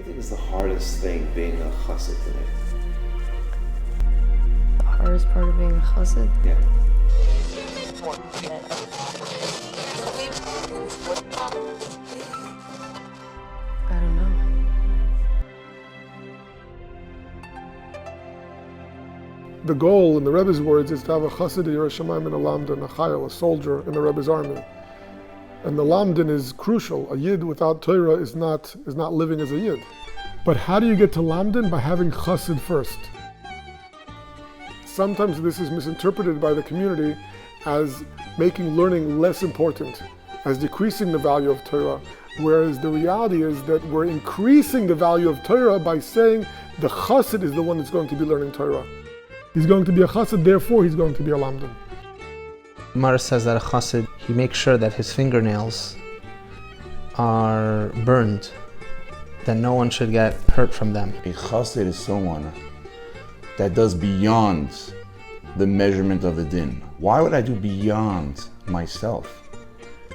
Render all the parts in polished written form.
do you think is the hardest thing being a chassid today? The hardest part of being a chassid? Yeah. I don't know. The goal, in the Rebbe's words, is to have a chassid Yirei Shamayim and a lamdan, a chayil, a soldier in the Rebbe's army. And the lamdan is crucial. A yid without Torah is not living as a yid. But how do you get to lamdan? By having chassid first. Sometimes this is misinterpreted by the community as making learning less important, as decreasing the value of Torah. Whereas the reality is that we're increasing the value of Torah by saying the chassid is the one that's going to be learning Torah. He's going to be a chassid, therefore he's going to be a lamdan. Gemara says that a chassid, he makes sure that his fingernails are burned, that no one should get hurt from them. A chassid is someone that does beyond the measurement of the din. Why would I do beyond myself?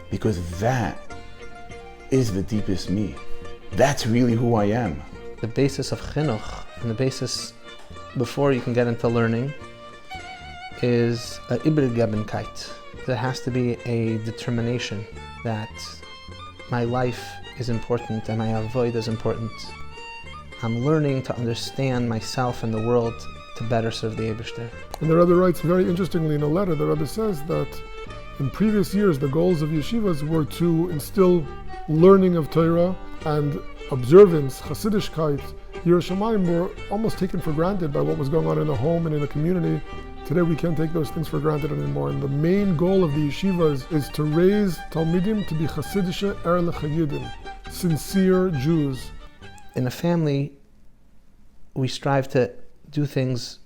Because that is the deepest me. That's really who I am. The basis of chinuch, and the basis before you can get into learning, is a Ibriggebenkeit. There has to be a determination that my life is important and my avoid is important. I'm learning to understand myself and the world to better serve the Eibishter. And the Rebbe writes very interestingly in a letter, the Rebbe says that in previous years the goals of yeshivas were to instill learning of Torah and observance, Chassidischkeit, Yirei Shamayim were almost taken for granted by what was going on in the home and in the community. Today we can't take those things for granted anymore. And the main goal of the yeshivas is to raise Talmidim to be Chassidische Ehrliche Yidden, sincere Jews. In a family, we strive to do things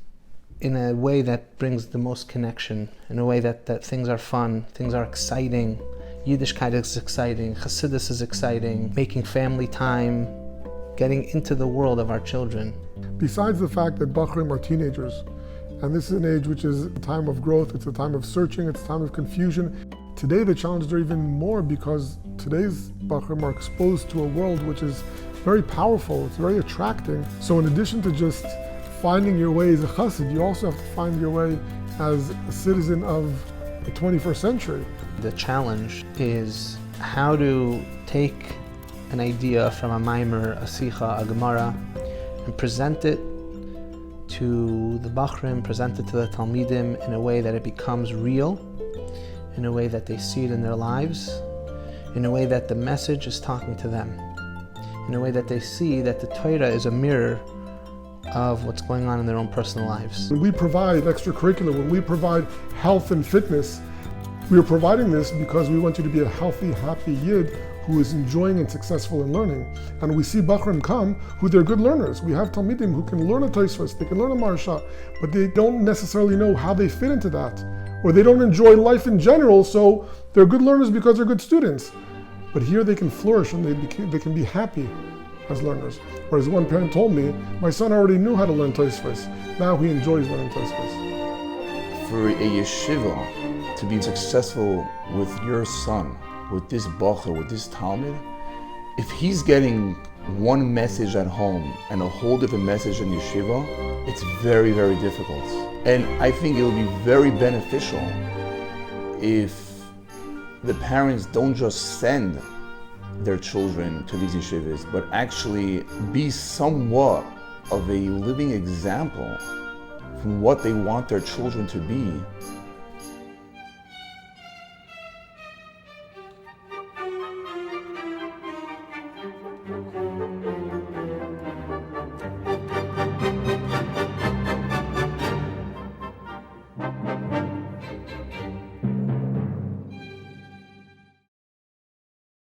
in a way that brings the most connection, in a way that things are fun, things are exciting. Yiddishkeit is exciting, Chassidus is exciting, making family time, getting into the world of our children. Besides the fact that Bachrim are teenagers, and this is an age which is a time of growth, it's a time of searching, it's a time of confusion. Today the challenges are even more because today's Bachrim are exposed to a world which is very powerful, it's very attracting. So in addition to just finding your way as a chassid, you also have to find your way as a citizen of the 21st century. The challenge is how to take an idea from a maimer, a sicha, a gemara, and present it to the Bachrim, present it to the Talmidim in a way that it becomes real, in a way that they see it in their lives, in a way that the message is talking to them, in a way that they see that the Torah is a mirror of what's going on in their own personal lives. When we provide extracurricular, when we provide health and fitness, we are providing this because we want you to be a healthy, happy Yid who is enjoying and successful in learning. And we see Bachrim come who they're good learners. We have Talmidim who can learn a Tosfos, they can learn a Maharsha, but they don't necessarily know how they fit into that. Or they don't enjoy life in general, so they're good learners because they're good students. But here they can flourish and they can be happy as learners. Whereas one parent told me, my son already knew how to learn Tosfos. Now he enjoys learning Tosfos. For a yeshiva to be successful with your son, with this bacher, with this Talmud, if he's getting one message at home and a whole different message in yeshiva, it's very, very difficult. And I think it would be very beneficial if the parents don't just send their children to these yeshivas, but actually be somewhat of a living example from what they want their children to be